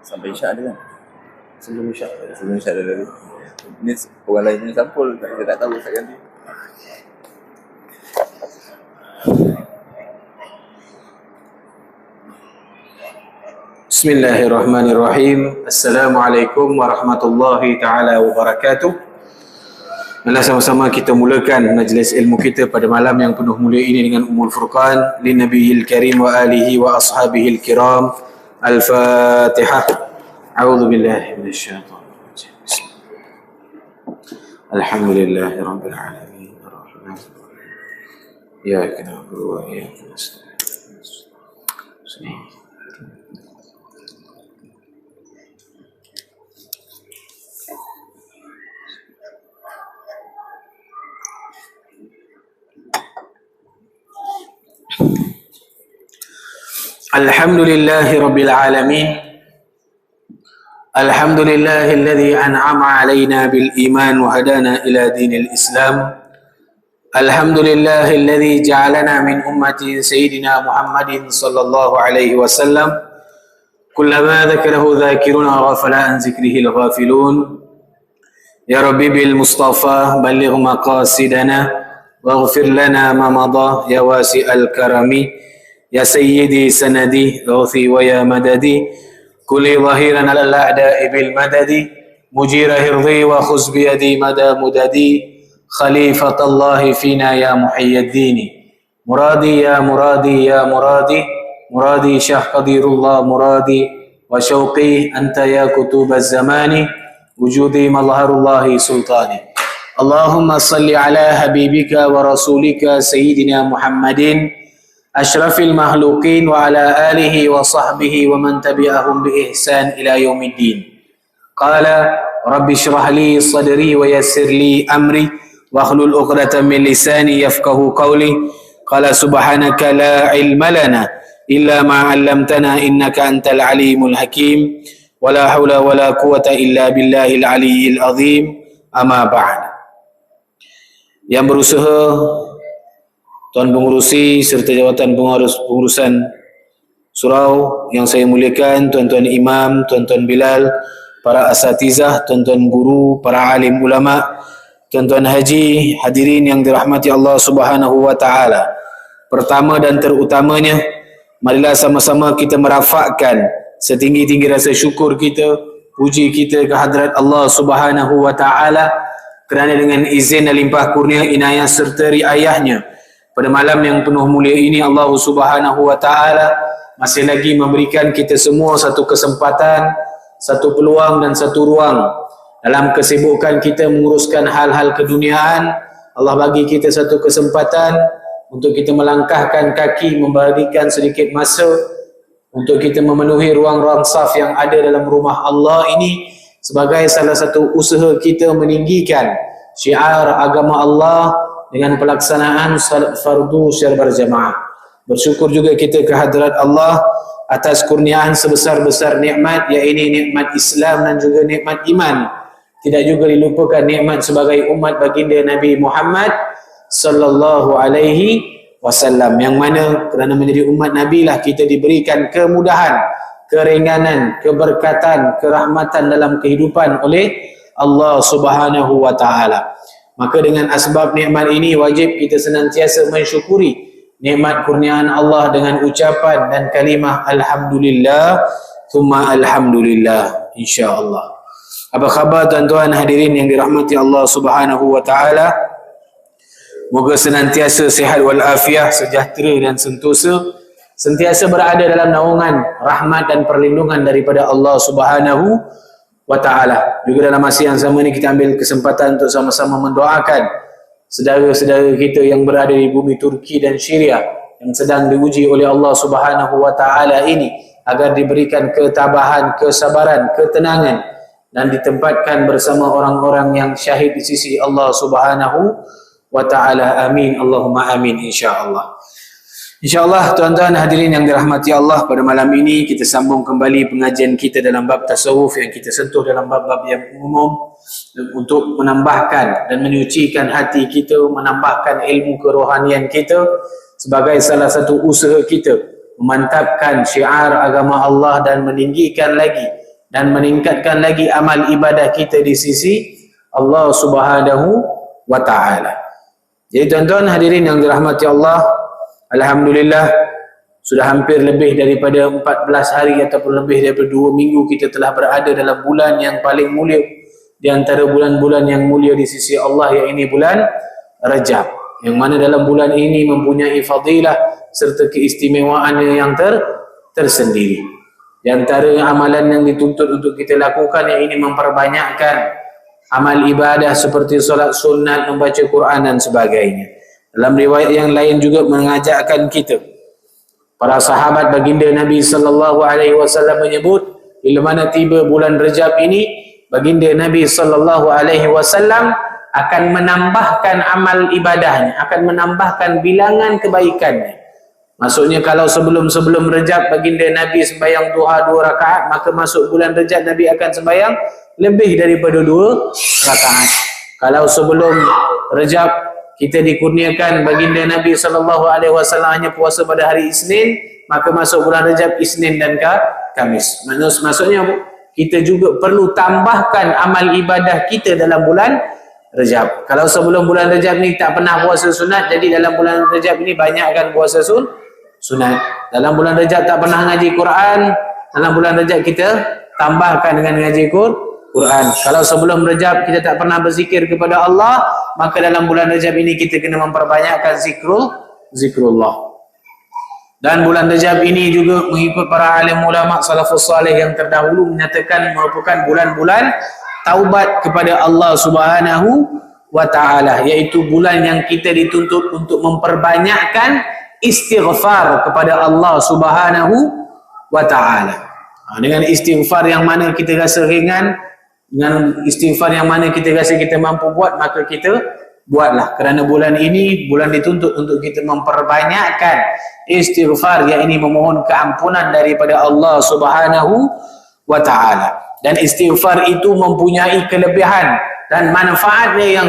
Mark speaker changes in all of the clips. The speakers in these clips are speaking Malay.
Speaker 1: Sampai isyak ada kan? Sebelum isyak ada lagi. Ini orang lain punya sampul, kita tak tahu saya ganti.
Speaker 2: Bismillahirrahmanirrahim. Assalamualaikum warahmatullahi ta'ala wabarakatuh. Mari sama-sama kita mulakan majlis ilmu kita pada malam yang penuh mulia ini dengan Ummul Furqan lin Nabiyil Karim wa alihi wa ashabihil kiram. Al-Fatihah. A'udzu billahi minasyaitonir rajim. Alhamdulillahi rabbil alamin. Arrahmanir rahim. Iyyaka na'budu wa iyyaka nasta'in. Alhamdulillahi rabbil alamin. Alhamdulillahilladzi an'ama 'alaina bil iman wa hadana ila dinil Islam. Alhamdulillahilladzi ja'alana min ummati sayyidina Muhammadin sallallahu alaihi wasallam. Kullama dzakarahu dzakiruna wa ghafala an dzikrihil ghafilun. Ya Rabbi bil Mustafa balligh maqasidana waghfir lana ma madha ya wasi'al karami. Ya Sayyidi sanadi ghawthi wa ya madadi kulli zahiran ala al-a'da'i bil madadi mujira hirdi wa khuz biyadi mada mudadi khalifatallahi fina ya muhayyaddini muradi ya muradi ya muradi muradi syah qadirullah muradi wa syauqi anta ya kutubaz zamani wujudi mazharullahi sultani. Allahumma salli ala habibika wa rasulika sayyidina Muhammadin asyrafil makhluqin wa ala alihi wa sahbihi wa man tabi'ahum bi ihsan ila yaumiddin. Qala rabbi shrah li sadri wa yassir li amri wa hlul 'uqdatam min lisani yafqahu qawli. Qala subhanaka la ilma lana illa ma 'allamtana innaka antal alimul hakim. Wa la haula wa la quwwata illa billahil aliyyil azim. Amma ba'd. Yang berusaha, Tuan Pengurusi serta Jawatan Pengurusan Surau yang saya muliakan, tuan-tuan imam, tuan-tuan Bilal, para asatizah, tuan-tuan guru, para alim ulama, tuan-tuan haji, hadirin yang dirahmati Allah Subhanahu wa taala. Pertama dan terutamanya, marilah sama-sama kita merafakkan setinggi-tinggi rasa syukur kita, puji kita ke hadrat Allah Subhanahu wa taala kerana dengan izin dan limpah kurnia, inayah serta riayahnya pada malam yang penuh mulia ini Allah Subhanahu wa taala masih lagi memberikan kita semua satu kesempatan, satu peluang dan satu ruang dalam kesibukan kita menguruskan hal-hal keduniaan. Allah bagi kita satu kesempatan untuk kita melangkahkan kaki, memberikan sedikit masa untuk kita memenuhi ruang-ruang saf yang ada dalam rumah Allah ini sebagai salah satu usaha kita meninggikan syiar agama Allah dengan pelaksanaan salat fardu secara berjamaah. Bersyukur juga kita ke hadrat Allah atas kurniaan sebesar-besar nikmat, iaitu nikmat Islam dan juga nikmat iman. Tidak juga dilupakan nikmat sebagai umat baginda Nabi Muhammad sallallahu alaihi wasallam, yang mana kerana menjadi umat Nabi lah kita diberikan kemudahan, keringanan, keberkatan, kerahmatan dalam kehidupan oleh Allah Subhanahu wa taala. Maka dengan asbab nikmat ini wajib kita senantiasa mensyukuri nikmat kurniaan Allah dengan ucapan dan kalimah alhamdulillah thumma alhamdulillah, insya-Allah. Apa khabar tuan-tuan hadirin yang dirahmati Allah Subhanahu wa taala? Moga senantiasa sihat wal afiah, sejahtera dan sentosa, sentiasa berada dalam naungan rahmat dan perlindungan daripada Allah Subhanahu wa ta'ala. Juga dalam masa yang sama ni kita ambil kesempatan untuk sama-sama mendoakan saudara-saudara kita yang berada di bumi Turki dan Syria yang sedang diuji oleh Allah Subhanahu wa ta'ala ini, agar diberikan ketabahan, kesabaran, ketenangan dan ditempatkan bersama orang-orang yang syahid di sisi Allah Subhanahu wa ta'ala. Amin Allahumma amin, insya-Allah. InsyaAllah tuan-tuan hadirin yang dirahmati Allah, pada malam ini kita sambung kembali pengajian kita dalam bab tasawuf yang kita sentuh dalam bab-bab yang umum untuk menambahkan dan menyucikan hati kita, menambahkan ilmu kerohanian kita sebagai salah satu usaha kita memantapkan syiar agama Allah dan meninggikan lagi dan meningkatkan lagi amal ibadah kita di sisi Allah Subhanahu wa Ta'ala. Jadi tuan-tuan hadirin yang dirahmati Allah, alhamdulillah sudah hampir lebih daripada 14 hari ataupun lebih daripada 2 minggu kita telah berada dalam bulan yang paling mulia di antara bulan-bulan yang mulia di sisi Allah, yang ini bulan Rajab, yang mana dalam bulan ini mempunyai fadilah serta keistimewaannya yang tersendiri. Di antara amalan yang dituntut untuk kita lakukan yang ini memperbanyakkan amal ibadah seperti solat sunat, membaca Quran dan sebagainya. Dalam riwayat yang lain juga mengajakkan kita, para sahabat baginda Nabi sallallahu alaihi wasallam menyebut, bila mana tiba bulan Rajab ini, baginda Nabi sallallahu alaihi wasallam akan menambahkan amal ibadahnya, akan menambahkan bilangan kebaikannya. Maksudnya kalau sebelum Rajab baginda Nabi sembahyang duha 2 rakaat, maka masuk bulan Rajab Nabi akan sembahyang lebih daripada 2 rakaat. Kalau sebelum Rajab kita dikurniakan baginda Nabi SAW hanya puasa pada hari Isnin, maka masuk bulan Rajab Isnin dan Kamis. Maksudnya kita juga perlu tambahkan amal ibadah kita dalam bulan Rajab. Kalau sebelum bulan Rajab ni tak pernah puasa sunat, jadi dalam bulan Rajab ini banyakkan puasa sunat. Dalam bulan Rajab tak pernah ngaji Quran, dalam bulan Rajab kita tambahkan dengan ngaji Quran. Kalau sebelum Rajab kita tak pernah berzikir kepada Allah, maka dalam bulan Rajab ini kita kena memperbanyakkan zikrullah. Dan bulan Rajab ini juga mengikut para alim ulama salafus salih yang terdahulu menyatakan merupakan bulan-bulan taubat kepada Allah Subhanahu wa Ta'ala, iaitu bulan yang kita dituntut untuk memperbanyakkan istighfar kepada Allah Subhanahu wa Ta'ala. Dengan istighfar yang mana kita rasa ringan, dengan istighfar yang mana kita rasa kita mampu buat, maka kita buatlah, kerana bulan ini bulan dituntut untuk kita memperbanyakkan istighfar, yang ini memohon keampunan daripada Allah Subhanahu wa Ta'ala. Dan istighfar itu mempunyai kelebihan dan manfaatnya yang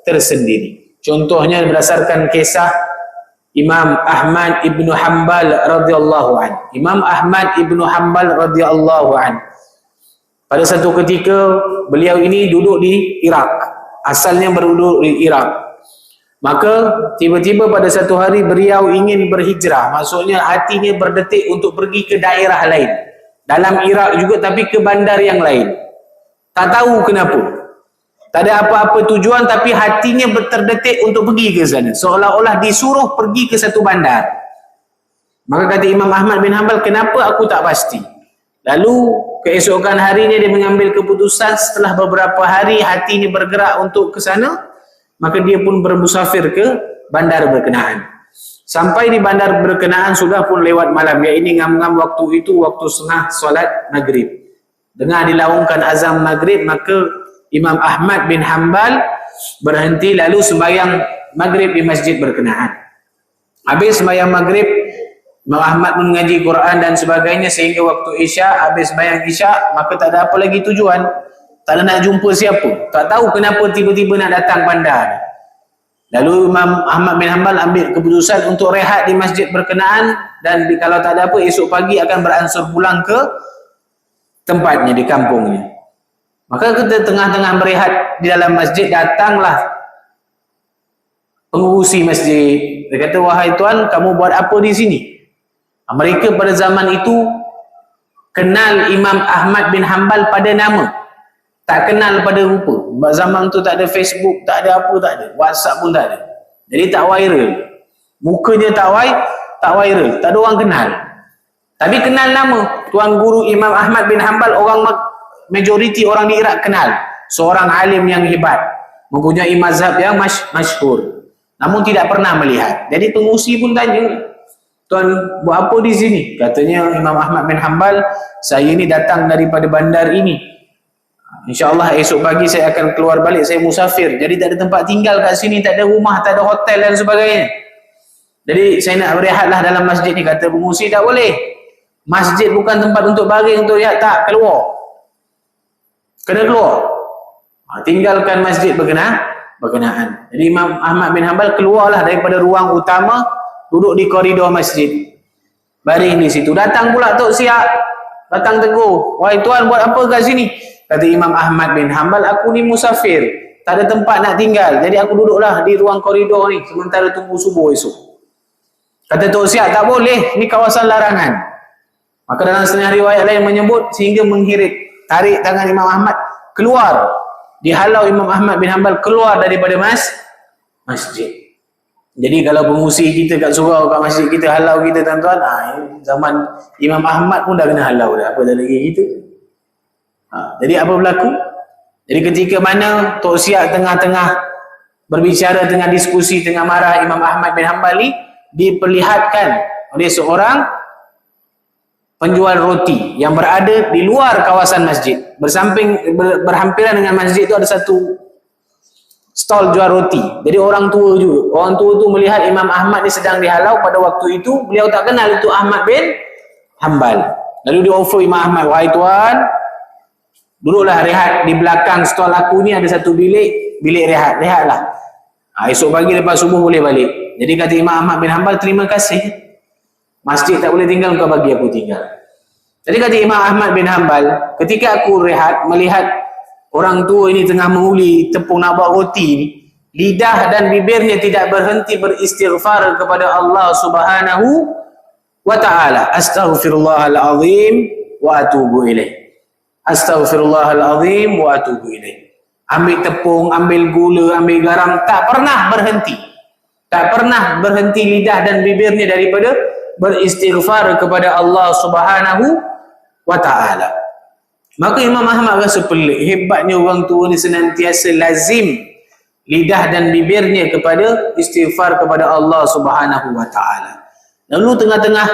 Speaker 2: tersendiri. Contohnya berdasarkan kisah Imam Ahmad ibn Hanbal radhiyallahu anhu. Imam Ahmad ibn Hanbal radhiyallahu anhu, pada satu ketika beliau ini duduk di Iraq, asalnya berduduk di Iraq. Maka tiba-tiba pada satu hari beliau ingin berhijrah, maksudnya hatinya berdetik untuk pergi ke daerah lain dalam Iraq juga, tapi ke bandar yang lain. Tak tahu kenapa, tak ada apa-apa tujuan, tapi hatinya terdetik untuk pergi ke sana, seolah-olah disuruh pergi ke satu bandar. Maka kata Imam Ahmad bin Hanbal, kenapa aku tak pasti. Lalu keesokan harinya dia mengambil keputusan, setelah beberapa hari hatinya bergerak untuk ke sana, maka dia pun bermusafir ke bandar berkenaan. Sampai di bandar berkenaan sudah pun lewat malam, ya ini ngam-ngam waktu itu waktu setengah solat maghrib. Dengar dilaungkan azan maghrib, maka Imam Ahmad bin Hanbal berhenti lalu sembahyang maghrib di masjid berkenaan. Habis sembahyang maghrib, Imam Ahmad pun mengaji Quran dan sebagainya sehingga waktu Isya, habis sembahyang Isya, maka tak ada apa lagi tujuan, tak ada nak jumpa siapa, tak tahu kenapa tiba-tiba nak datang bandar. Lalu Imam Ahmad bin Hanbal ambil keputusan untuk rehat di masjid berkenaan, dan kalau tak ada apa, esok pagi akan beransur pulang ke tempatnya di kampungnya. Maka kita tengah-tengah berehat di dalam masjid, datanglah pengurusi masjid. Dia kata, wahai tuan, kamu buat apa di sini? Mereka pada zaman itu kenal Imam Ahmad bin Hanbal pada nama, tak kenal pada rupa. Zaman tu tak ada Facebook, tak ada apa, tak ada WhatsApp pun tak ada, jadi tak viral, mukanya tak viral, tak ada orang kenal, tapi kenal nama. Tuan guru Imam Ahmad bin Hanbal, orang majoriti orang di Iraq kenal, seorang alim yang hebat, mempunyai mazhab yang masyhur, namun tidak pernah melihat. Jadi pengurusi pun tanya, tuan buat apa di sini? Katanya Imam Ahmad bin Hanbal, saya ni datang daripada bandar ini, InsyaAllah esok pagi saya akan keluar balik, saya musafir, jadi tak ada tempat tinggal kat sini, tak ada rumah, tak ada hotel dan sebagainya. Jadi saya nak berehatlah dalam masjid ni. Kata pengurusi tak boleh. Masjid bukan tempat untuk baring, untuk rehat. Tak, keluar. Kena keluar. Tinggalkan masjid berkenaan. Jadi Imam Ahmad bin Hanbal keluarlah daripada ruang utama, duduk di koridor masjid. Baring di situ. Datang pula Tok Siap. Datang tegur. Wahai tuan, buat apa kat sini? Kata Imam Ahmad bin Hanbal, aku ni musafir. Tak ada tempat nak tinggal. Jadi aku duduklah di ruang koridor ni sementara tunggu subuh esok. Kata Tok Siap, tak boleh. Ni kawasan larangan. Maka dalam setengah riwayat lain menyebut sehingga menghirit. Tarik tangan Imam Ahmad keluar. Dihalau Imam Ahmad bin Hanbal keluar daripada masjid. Jadi kalau pengurusi kita kat surau, kat masjid kita halau kita tuan-tuan, zaman Imam Ahmad pun dah kena halau dah. Apa dah lagi kita? Jadi apa berlaku? Jadi ketika mana Tok Siap tengah-tengah berbicara, tengah diskusi, tengah marah, Imam Ahmad bin Hanbal ni diperlihatkan oleh seorang penjual roti yang berada di luar kawasan masjid. Berhampiran dengan masjid itu ada satu stall jual roti. Jadi orang tua juga. Orang tua tu melihat Imam Ahmad ni sedang dihalau pada waktu itu. Beliau tak kenal itu Ahmad bin Hanbal. Lalu dia offer Imam Ahmad, wahai tuan, duduklah rehat di belakang stall aku ni, ada satu bilik rehat. Rehatlah. Esok pagi lepas subuh boleh balik. Jadi kata Imam Ahmad bin Hanbal, terima kasih. Masjid tak boleh tinggal, kau bagi aku tinggal. Jadi kata Imam Ahmad bin Hanbal, ketika aku rehat melihat orang tua ini tengah menguli tepung nak buat roti ni, lidah dan bibirnya tidak berhenti beristighfar kepada Allah Subhanahu wa ta'ala. Astaghfirullahalazim wa atubu ilaih. Astaghfirullahalazim wa atubu ilaih. Ambil tepung, ambil gula, ambil garam, tak pernah berhenti. Tak pernah berhenti lidah dan bibirnya daripada beristighfar kepada Allah Subhanahu wa ta'ala. Maka Imam Ahmad rasa pelik, hebatnya orang tua ni senantiasa lazim lidah dan bibirnya kepada istighfar kepada Allah Subhanahu wa ta'ala. Lalu tengah-tengah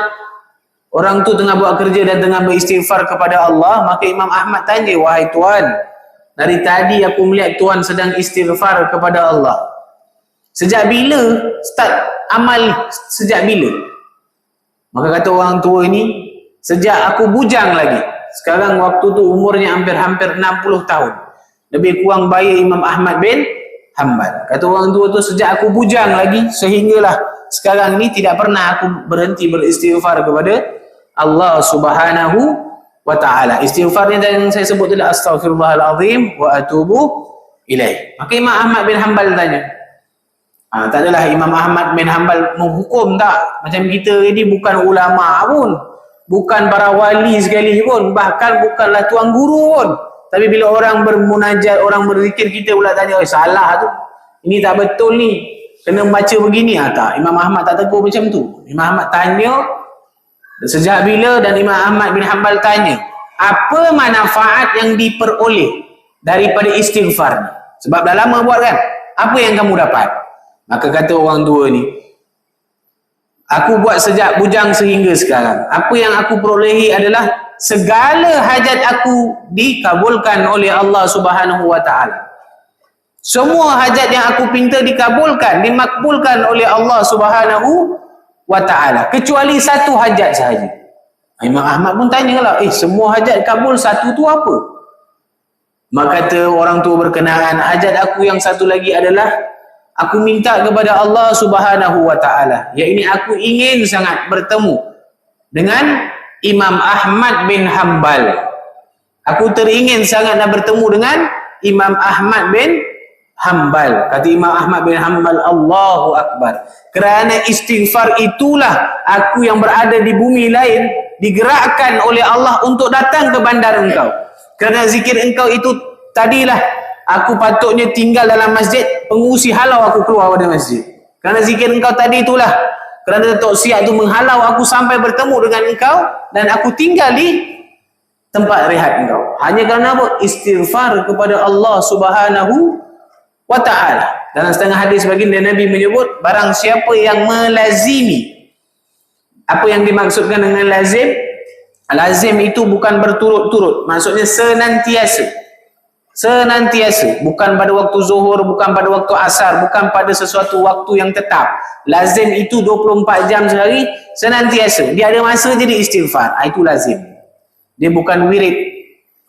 Speaker 2: orang tu tengah buat kerja dan tengah beristighfar kepada Allah, maka Imam Ahmad tanya, wahai tuan, dari tadi aku melihat tuan sedang istighfar kepada Allah. Sejak bila start amal ni? Sejak bila? Maka kata orang tua ini, sejak aku bujang lagi. Sekarang waktu tu umurnya hampir 60 tahun. Lebih kurang bayi Imam Ahmad bin Hanbal. Kata orang tua tu, sejak aku bujang lagi, sehinggalah sekarang ni tidak pernah aku berhenti beristighfar kepada Allah Subhanahu wa ta'ala. Istighfar yang saya sebut tadi, astaghfirullahalazim wa atubu ilaih. Maka Imam Ahmad bin Hanbal tanya, tak adalah Imam Ahmad bin Hanbal menghukum tak? Macam kita ini bukan ulama pun, bukan para wali sekali pun, bahkan bukanlah tuan guru pun. Tapi bila orang bermunajat, orang berzikir, kita pula tanya, salah tu, ini tak betul ni, kena baca begini. Tak, Imam Ahmad tak tegur macam tu. Imam Ahmad tanya, sejak bila, dan Imam Ahmad bin Hanbal tanya, apa manfaat yang diperoleh daripada istighfar ni? Sebab dah lama buat kan, apa yang kamu dapat? Maka kata orang tua ni, aku buat sejak bujang sehingga sekarang. Apa yang aku perolehi adalah segala hajat aku dikabulkan oleh Allah Subhanahu wa ta'ala. Semua hajat yang aku pinta dikabulkan, dimakbulkan oleh Allah Subhanahu wa ta'ala, kecuali satu hajat sahaja. Imam Ahmad pun tanyalah, semua hajat kabul, satu tu apa? Maka kata orang tua berkenaan, hajat aku yang satu lagi adalah aku minta kepada Allah Subhanahu wa ta'ala, iaitu aku ingin sangat bertemu dengan Imam Ahmad bin Hanbal. Aku teringin sangat nak bertemu dengan Imam Ahmad bin Hanbal. Kata Imam Ahmad bin Hanbal, Allahu Akbar. Kerana istighfar itulah aku yang berada di bumi lain digerakkan oleh Allah untuk datang ke bandar engkau. Kerana zikir engkau itu tadilah aku patutnya tinggal dalam masjid, pengurusi halau aku keluar dari masjid. Kerana zikir engkau tadi itulah, kerana Tok Siap tu menghalau aku sampai bertemu dengan engkau, dan aku tinggal di tempat rehat engkau. Hanya kerana apa? Istighfar kepada Allah Subhanahu wa ta'ala. Dalam setengah hadis baginda Nabi menyebut, barang siapa yang melazimi. Apa yang dimaksudkan dengan lazim? Lazim itu bukan berturut-turut, maksudnya senantiasa. Senantiasa, bukan pada waktu zuhur, bukan pada waktu asar, bukan pada sesuatu waktu yang tetap. Lazim itu 24 jam sehari, senantiasa. Dia ada masa jadi istighfar, itu lazim. Dia bukan wirid.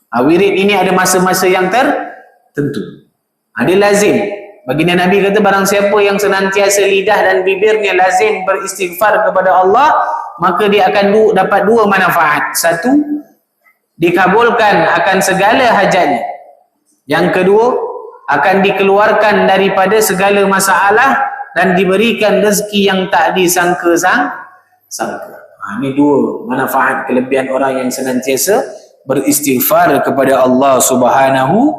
Speaker 2: Wirid ini ada masa-masa yang tertentu. Dia lazim. Baginda Nabi kata, barang siapa yang senantiasa lidah dan bibirnya lazim beristighfar kepada Allah, maka dia akan dapat dua manfaat. Satu, dikabulkan akan segala hajatnya. Yang kedua, akan dikeluarkan daripada segala masalah dan diberikan rezeki yang tak disangka-sangka. Ini dua manfaat kelebihan orang yang senantiasa beristighfar kepada Allah Subhanahu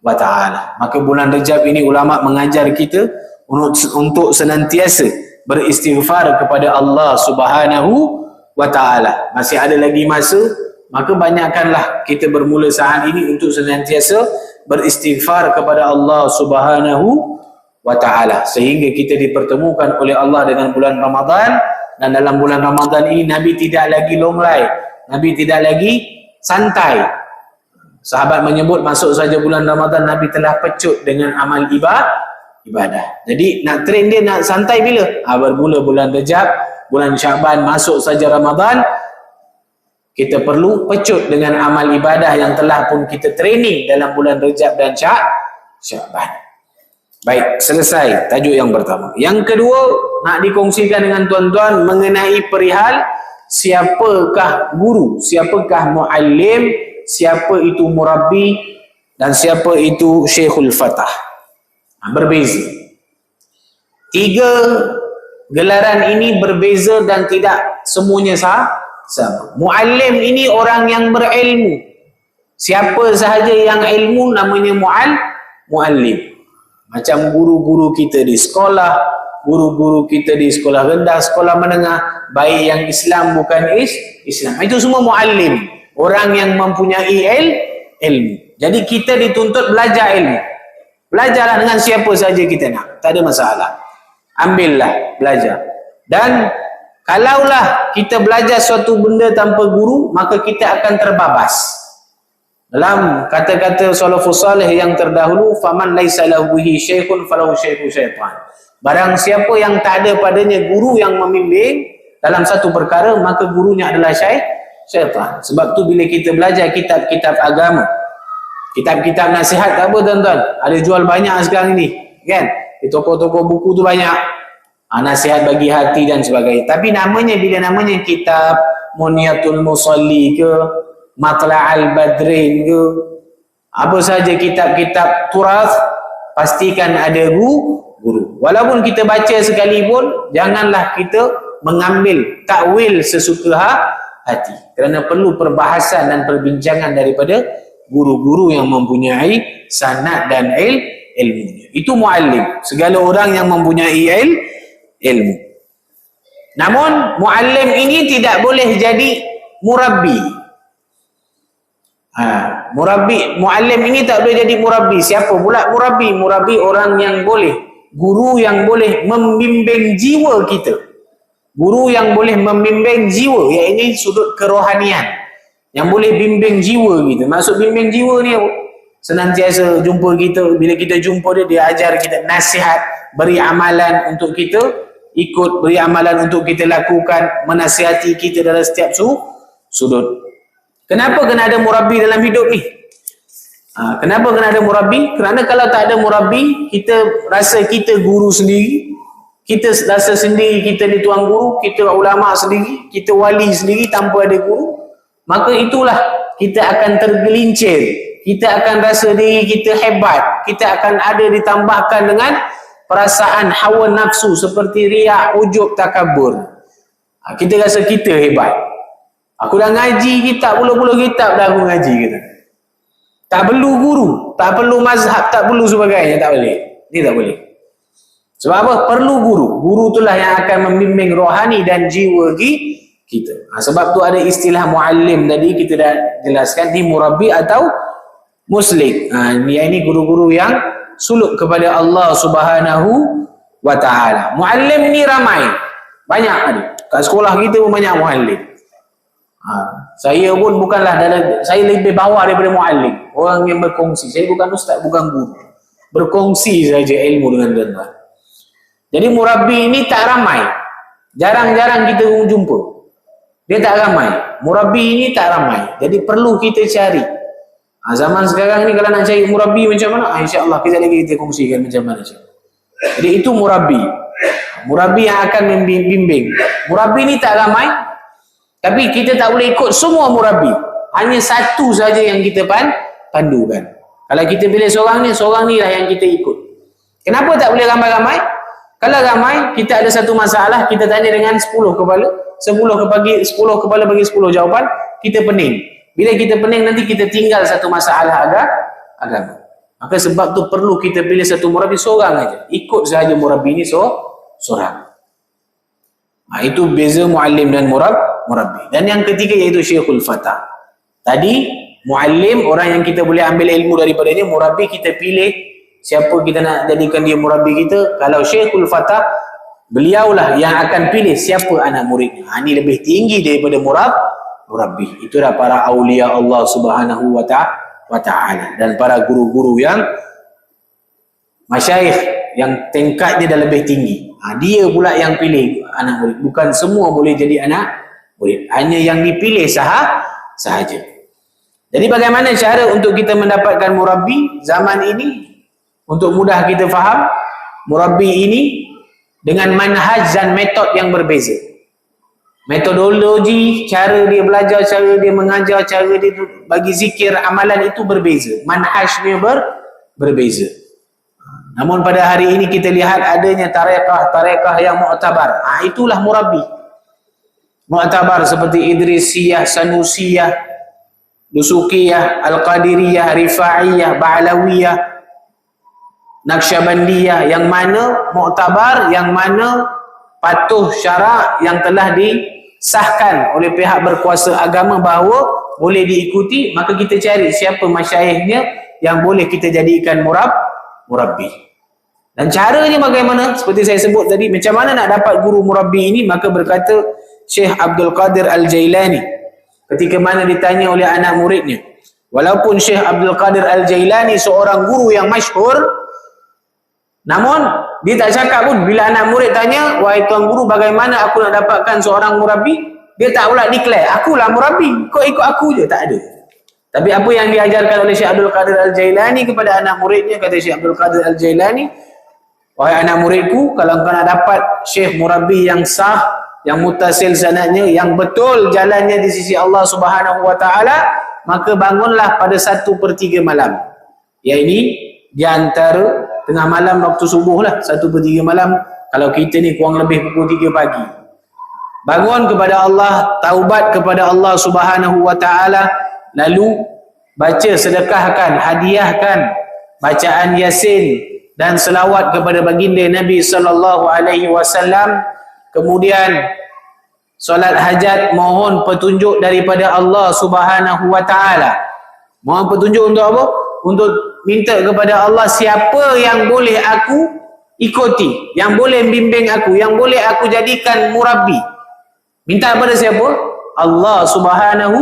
Speaker 2: wa ta'ala. Maka bulan Rejab ini ulama mengajar kita untuk senantiasa beristighfar kepada Allah Subhanahu wa ta'ala. Masih ada lagi masa, maka banyakkanlah kita bermula saat ini untuk senantiasa beristighfar kepada Allah Subhanahu wa ta'ala, sehingga kita dipertemukan oleh Allah dengan bulan Ramadan. Dan dalam bulan Ramadan ini Nabi tidak lagi longlai, Nabi tidak lagi santai. Sahabat menyebut masuk saja bulan Ramadan Nabi telah pecut dengan amal ibadah. Jadi nak train dia nak santai bila? Bermula bulan Rejab, bulan Syaban, masuk saja Ramadan, kita perlu pecut dengan amal ibadah yang telah pun kita training dalam bulan Rejab dan Syaban. Baik, selesai tajuk yang pertama. Yang kedua, nak dikongsikan dengan tuan-tuan mengenai perihal siapakah guru, siapakah muallim, siapa itu murabbi dan siapa itu syekhul fatah. Berbeza. Tiga gelaran ini berbeza dan tidak semuanya sama. Muallim ini orang yang berilmu. Siapa sahaja yang ilmu namanya muallim. Macam guru-guru kita di sekolah, guru-guru kita di sekolah rendah, sekolah menengah, baik yang Islam bukan Islam. Itu semua muallim. Orang yang mempunyai ilmu. Jadi kita dituntut belajar ilmu. Belajarlah dengan siapa saja kita nak. Tak ada masalah. Ambillah, belajar. Dan kalaulah kita belajar suatu benda tanpa guru, maka kita akan terbabas. Dalam kata-kata salafus salih yang terdahulu, faman laisa lahu bihi syaikhun falahu syaikhu syaitan. Barang siapa yang tak ada padanya guru yang membimbing dalam satu perkara, maka gurunya adalah syaitan. Sebab tu bila kita belajar kitab-kitab agama, kitab-kitab nasihat, tak apa tuan-tuan, ada jual banyak sekarang ini, kan? Di toko-toko buku tu banyak. Nasihat bagi hati dan sebagainya. Tapi namanya, bila namanya kitab Muniyatul Musalli ke, Matla'al Badrin ke, apa saja kitab-kitab turas, pastikan ada guru. Walaupun kita baca sekalipun, janganlah kita mengambil takwil sesuka hati. Kerana perlu perbahasan dan perbincangan daripada guru-guru yang mempunyai sanad dan ilmunya. Itu muallim. Segala orang yang mempunyai ilmu. Namun muallim ini tidak boleh jadi murabbi. Muallim ini tak boleh jadi murabbi. Siapa pula murabbi? Murabbi orang yang boleh, guru yang boleh membimbing jiwa kita. Guru yang boleh membimbing jiwa, iaitu sudut kerohanian, yang boleh bimbing jiwa kita. Maksud bimbing jiwa ni senantiasa jumpa kita, bila kita jumpa dia ajar kita nasihat, beri amalan untuk kita ikut, beri amalan untuk kita lakukan, menasihati kita dalam setiap sudut. Kenapa kena ada murabbi dalam hidup ni? Kenapa kena ada murabbi? Kerana kalau tak ada murabbi, kita rasa kita guru sendiri, kita rasa sendiri kita ni tuan guru, kita ulama sendiri, kita wali sendiri tanpa ada guru, maka itulah kita akan tergelincir, kita akan rasa diri kita hebat, kita akan ada ditambahkan dengan perasaan hawa nafsu seperti riak, ujub, takabur. Kita rasa kita hebat. Aku dah ngaji kitab, puluh-puluh kitab dah aku ngaji kita. Tak perlu guru, tak perlu mazhab, tak perlu sebagainya, tak boleh. Ini tak boleh. Sebab apa? Perlu guru. Guru itulah yang akan membimbing rohani dan jiwa kita. Sebab tu ada istilah muallim tadi kita dah jelaskan, ni murabbi atau muslik. Ini guru-guru yang suluk kepada Allah Subhanahu wa ta'ala. Muallim ni ramai, banyak ada. Kat sekolah kita pun banyak muallim. Saya pun bukanlah saya lebih bawah daripada muallim, orang yang berkongsi. Saya bukan ustaz, bukan guru. Berkongsi saja ilmu dengan tuan-tuan. Jadi murabbi ini tak ramai. Jarang-jarang kita jumpa. Dia tak ramai. Murabbi ini tak ramai. Jadi perlu kita cari. Zaman sekarang ni kalau nak cari murabbi macam mana? InsyaAllah kita lagi kita kongsikan macam mana. Jadi itu murabbi. Murabbi yang akan membimbing. Murabbi ni tak ramai. Tapi kita tak boleh ikut semua murabbi. Hanya satu saja yang kita pandukan. Kalau kita pilih seorang ni lah yang kita ikut. Kenapa tak boleh ramai-ramai? Kalau ramai, kita ada satu masalah, kita tanya dengan 10 kepala. 10 kepala bagi 10 jawapan, kita pening. Bila kita pening, nanti kita tinggal satu masalah agama. Maka sebab tu perlu kita pilih satu murabbi seorang aja. Ikut sahaja murabbi ni seorang. Itu beza muallim dan murabbi. Dan yang ketiga iaitu Syekhul Fatah. Tadi muallim, orang yang kita boleh ambil ilmu daripadanya. Murabbi kita pilih siapa kita nak jadikan dia murabbi kita. Kalau Syekhul Fatah, beliaulah yang akan pilih siapa anak muridnya. Ini lebih tinggi daripada murabbi. Itulah para awliya Allah Subhanahu wa ta'ala dan para guru-guru yang masyayikh yang tingkatnya dah lebih tinggi. Dia pula yang pilih anak murid. Bukan semua boleh jadi anak murid. Hanya yang dipilih sahaja. Jadi bagaimana cara untuk kita mendapatkan murabbi zaman ini? Untuk mudah kita faham, murabbi ini dengan manhaj dan metod yang berbeza. Metodologi, cara dia belajar, cara dia mengajar, cara dia bagi zikir, amalan itu berbeza. Manhajnya berbeza. Namun pada hari ini kita lihat adanya tarekah yang mu'tabar. Itulah murabbi. Mu'tabar seperti Idrisiyah, Sanusiyah, Dusukiyah, Al-Qadiriyah, Rifa'iyah, Ba'lawiyah, Naqsyabandiyah, yang mana mu'tabar, yang mana patuh syarak, yang telah disahkan oleh pihak berkuasa agama bahawa boleh diikuti. Maka kita cari siapa masyayikhnya yang boleh kita jadikan murabbi. Dan caranya bagaimana? Seperti saya sebut tadi, macam mana nak dapat guru murabbi ini? Maka berkata Syekh Abdul Qadir Al-Jailani ketika mana ditanya oleh anak muridnya, walaupun Syekh Abdul Qadir Al-Jailani seorang guru yang masyhur, namun dia tak cakap pun bila anak murid tanya, wahai tuan guru, bagaimana aku nak dapatkan seorang murabbi? Dia tak pula declare, akulah murabbi, kau ikut aku je. Tak ada. Tapi apa yang diajarkan oleh Syekh Abdul Qadir Al-Jailani kepada anak muridnya, kata Syekh Abdul Qadir Al-Jailani, wahai anak muridku, kalau kau nak dapat syekh murabbi yang sah, yang mutasil sanadnya, yang betul jalannya di sisi Allah Subhanahu wa ta'ala, maka bangunlah pada 1/3 malam. Ya, ini di antara tengah malam waktu subuh lah, 1/3 malam. Kalau kita ni kurang lebih pukul 3 pagi. Bangun kepada Allah, taubat kepada Allah Subhanahu wa ta'ala, lalu baca, sedekahkan, hadiahkan bacaan Yasin dan selawat kepada baginda Nabi sallallahu alaihi wasallam. Kemudian solat hajat, mohon petunjuk daripada Allah Subhanahu wa ta'ala. Mohon petunjuk untuk apa? Untuk minta kepada Allah siapa yang boleh aku ikuti, yang boleh bimbing aku, yang boleh aku jadikan murabbi. Minta kepada siapa? Allah Subhanahu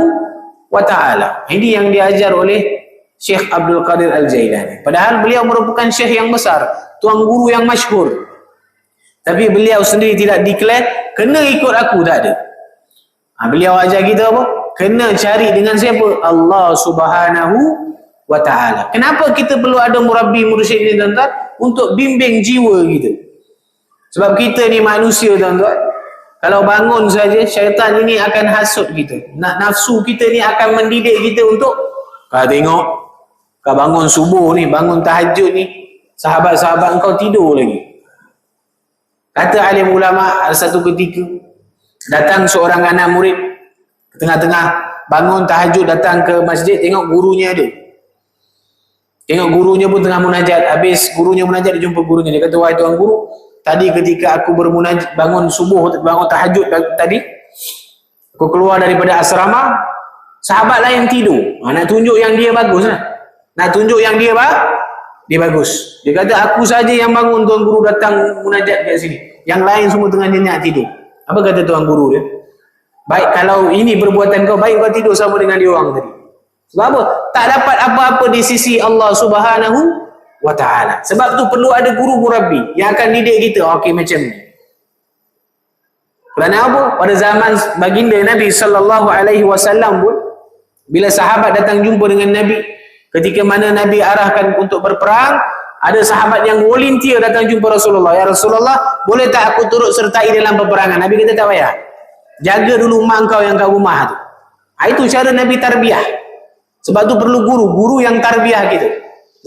Speaker 2: wa ta'ala. Ini yang diajar oleh Syekh Abdul Qadir Al-Jailani. Padahal beliau merupakan syekh yang besar, tuan guru yang masyhur. Tapi beliau sendiri tidak declare, kena ikut aku, tak ada. Beliau ajar kita apa? Kena cari dengan siapa? Allah Subhanahu wa ta'ala. Kenapa kita perlu ada murabbi mursyid ni, tuan-tuan? Untuk bimbing jiwa kita. Sebab kita ni manusia, tuan-tuan. Kalau bangun saja, syaitan ini akan hasut kita. Nafsu kita ni akan mendidik kita untuk, kau tengok, kau bangun subuh ni, bangun tahajud ni, sahabat-sahabat kau tidur lagi. Kata alim ulama, ada satu ketika datang seorang anak murid, tengah-tengah bangun tahajud, datang ke masjid, tengok gurunya ada. Tengok gurunya pun tengah munajat. Habis gurunya munajat, dia jumpa gurunya. Dia kata, wahai tuan guru, tadi ketika aku bermunajat, bangun subuh, bangun tahajud tadi, aku keluar daripada asrama, sahabat lain tidur. Nak tunjuk yang dia bagus lah. Nak tunjuk yang dia bagus. Dia kata, aku saja yang bangun, tuan guru datang munajat kat sini. Yang lain semua tengah nyenyak tidur. Apa kata tuan guru dia? Baik, kalau ini perbuatan kau baik, kau tidur sama dengan dia orang tadi. Sebab apa? Tak dapat apa-apa di sisi Allah Subhanahu wa ta'ala. Sebab tu perlu ada guru murabbi yang akan didik kita. Okey, macam ni. Kerana apa? Pada zaman baginda Nabi sallallahu alaihi wasallam pun, bila sahabat datang jumpa dengan Nabi, ketika mana Nabi arahkan untuk berperang, ada sahabat yang volunteer datang jumpa Rasulullah. Ya Rasulullah, boleh tak aku turut sertai dalam peperangan? Nabi kata tak payah. Jaga dulu mak kau yang kat rumah tu. Itu cara Nabi tarbiyah. Sebab tu perlu guru yang tarbiyah kita.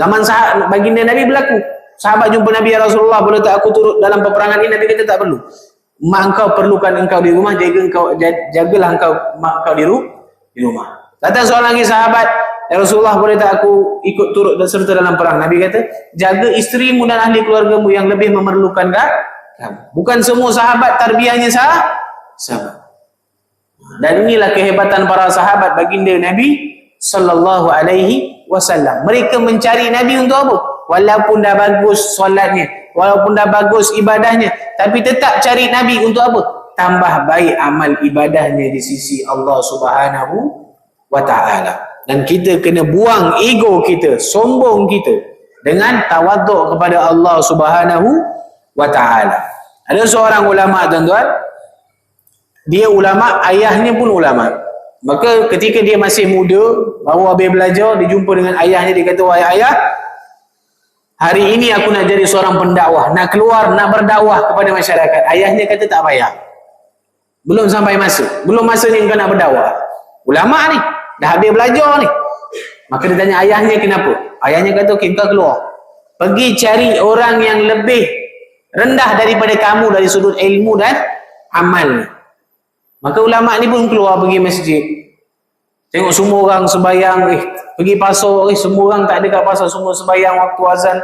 Speaker 2: Zaman sahabat baginda Nabi berlaku. Sahabat jumpa Nabi, ya Rasulullah, boleh tak aku turut dalam peperangan ini? Nabi kata tak perlu. Mak engkau perlukan engkau di rumah, jagalah engkau mak engkau di rumah. Datang seorang lagi sahabat, ya Rasulullah, boleh tak aku ikut turut dan serta dalam perang? Nabi kata, jaga isterimu dan ahli keluargamu yang lebih memerlukan kamu. Bukan semua sahabat tarbiyahnya sama. Dan inilah kehebatan para sahabat baginda Nabi sallallahu alaihi wasallam. Mereka mencari Nabi untuk apa? Walaupun dah bagus solatnya, walaupun dah bagus ibadahnya, tapi tetap cari Nabi untuk apa? Tambah baik amal ibadahnya di sisi Allah Subhanahu wa ta'ala. Dan kita kena buang ego kita, sombong kita, dengan tawaduk kepada Allah Subhanahu wa ta'ala. Ada seorang ulama, tuan-tuan, dia ulama, ayahnya pun ulama. Maka ketika dia masih muda, baru habis belajar, dia jumpa dengan ayahnya, dia kata, wahai ayah, hari ini aku nak jadi seorang pendakwah, nak keluar, nak berdakwah kepada masyarakat. Ayahnya kata tak payah. Belum sampai masa. Belum masanya kau nak berdakwah. Ulama ni, dah habis belajar ni. Maka dia tanya ayahnya kenapa? Ayahnya kata, okey, kau keluar. Pergi cari orang yang lebih rendah daripada kamu dari sudut ilmu dan amal. Maka ulama ni pun keluar pergi masjid. Tengok semua orang sembahyang, pergi pasar, semua orang tak ada kat pasar, semua sembahyang waktu azan,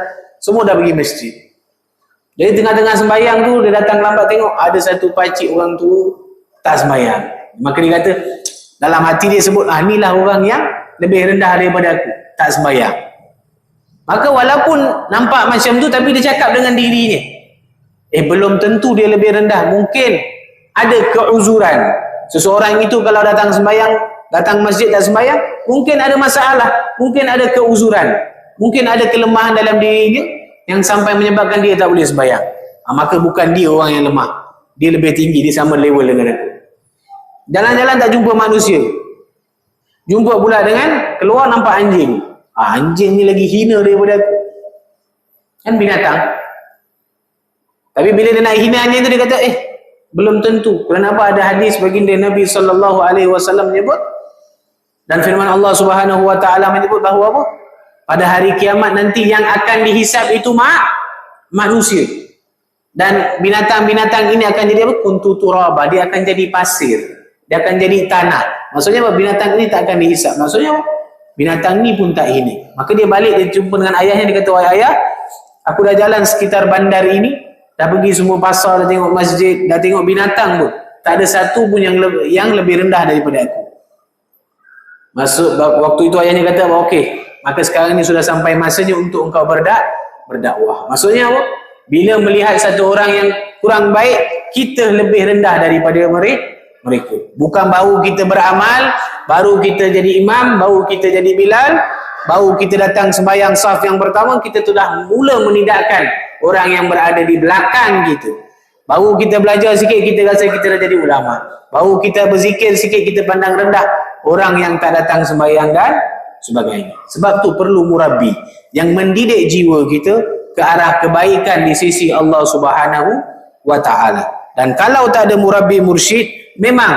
Speaker 2: semua dah pergi masjid. Jadi tengah-tengah sembahyang tu, dia datang lambat tengok, ada satu pakcik orang tu tak sembahyang. Maka dia kata, dalam hati dia sebut, inilah orang yang lebih rendah daripada aku, tak sembahyang. Maka walaupun nampak macam tu, tapi dia cakap dengan dirinya, belum tentu dia lebih rendah, mungkin ada keuzuran. Seseorang itu kalau datang sembahyang, datang masjid tak sembahyang, mungkin ada masalah, mungkin ada keuzuran, mungkin ada kelemahan dalam dirinya yang sampai menyebabkan dia tak boleh sembahyang. Maka bukan dia orang yang lemah, dia lebih tinggi, dia sama level dengan aku. Jalan-jalan tak jumpa manusia, jumpa pula dengan keluar nampak anjing. Anjing ni lagi hina daripada aku, kan binatang. Tapi bila dia nak hina anjing tu, dia kata belum tentu. Kenapa? Ada hadis baginda Nabi sallallahu alaihi wasallam menyebut, dan firman Allah Subhanahu wa taala menyebut bahawa apa? Pada hari kiamat nanti yang akan dihisab itu manusia. Dan binatang-binatang ini akan jadi apa? Kuntu turaba, dia akan jadi pasir, dia akan jadi tanah. Maksudnya apa? Binatang ini tak akan dihisab. Maksudnya apa? Binatang ni pun tak hina. Maka dia balik, dia jumpa dengan ayahnya, dia kata, wahai ayah, aku dah jalan sekitar bandar ini, dah pergi semua pasar, dah tengok masjid, dah tengok binatang pun, tak ada satu pun yang lebih rendah daripada aku. Waktu itu ayahnya kata, okey, maka sekarang ini sudah sampai masanya untuk engkau berdakwah. Maksudnya apa? Bila melihat satu orang yang kurang baik, kita lebih rendah daripada mereka. Bukan baru kita beramal, baru kita jadi imam, baru kita jadi Bilal, baru kita datang sembahyang saf yang pertama, kita sudah mula menidakkan orang yang berada di belakang kita. Baru kita belajar sikit, kita rasa kita dah jadi ulama. Baru kita berzikir sikit, kita pandang rendah orang yang tak datang sembahyang dan sebagainya. Sebab tu perlu murabbi yang mendidik jiwa kita ke arah kebaikan di sisi Allah Subhanahu wa ta'ala. Dan kalau tak ada murabbi mursyid, memang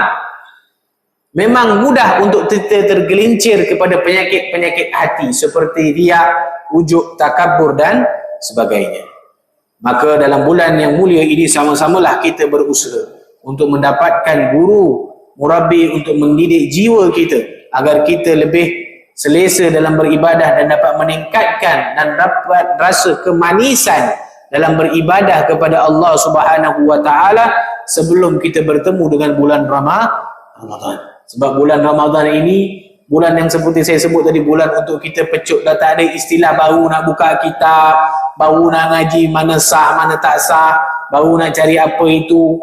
Speaker 2: mudah untuk kita tergelincir kepada penyakit-penyakit hati seperti riak, ujub, takabur dan sebagainya. Maka dalam bulan yang mulia ini sama-samalah kita berusaha untuk mendapatkan guru murabbi untuk mendidik jiwa kita agar kita lebih selesa dalam beribadah dan dapat meningkatkan dan dapat rasa kemanisan dalam beribadah kepada Allah Subhanahu wa ta'ala sebelum kita bertemu dengan bulan Ramadan. Sebab bulan Ramadan ini bulan yang seperti saya sebut tadi, bulan untuk kita pecut. Dah tak ada istilah baru nak buka kitab, baru nak ngaji mana sah mana tak sah, baru nak cari apa itu.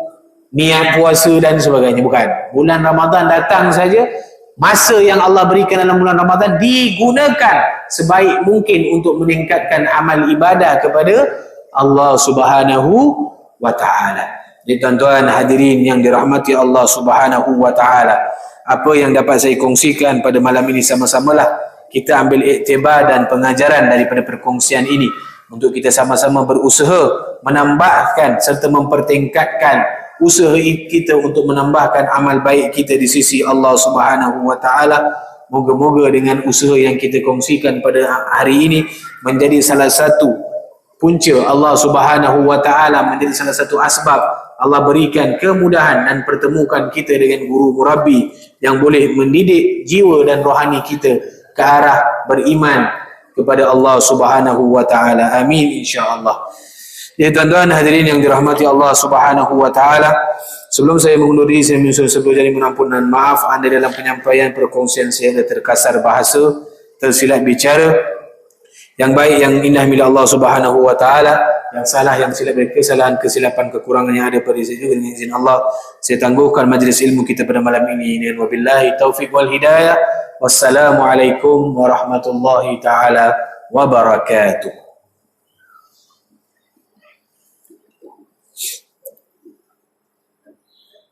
Speaker 2: niat puasa dan sebagainya. Bukan. Bulan Ramadan datang saja, masa yang Allah berikan dalam bulan Ramadan digunakan sebaik mungkin untuk meningkatkan amal ibadah kepada Allah Subhanahu wa ta'ala. Jadi tuan-tuan hadirin yang dirahmati Allah Subhanahu wa ta'ala, apa yang dapat saya kongsikan pada malam ini, sama-samalah kita ambil iktibar dan pengajaran daripada perkongsian ini untuk kita sama-sama berusaha menambahkan serta mempertingkatkan usaha kita untuk menambahkan amal baik kita di sisi Allah Subhanahu wa ta'ala. Moga-moga dengan usaha yang kita kongsikan pada hari ini menjadi salah satu punca Allah Subhanahu wa ta'ala, menjadi salah satu asbab Allah berikan kemudahan dan pertemukan kita dengan guru murabbi yang boleh mendidik jiwa dan rohani kita ke arah beriman kepada Allah Subhanahu wa ta'ala. Amin insya-Allah. Ya tuan-tuan hadirin yang dirahmati Allah Subhanahu wa ta'ala, sebelum saya mengundur diri, saya menyusul sebuah jadi mengampun dan maaf anda dalam penyampaian perkongsian saya ada terkasar bahasa, tersilap bicara. Yang baik, yang indah milik Allah Subhanahu wa ta'ala, yang salah, yang silap dari kesilapan, kekurangan yang ada pada saya juga, dengan izin Allah saya tangguhkan majlis ilmu kita pada malam ini. Dan wabillahi taufiq wal hidayah. Wassalamualaikum warahmatullahi ta'ala wabarakatuh.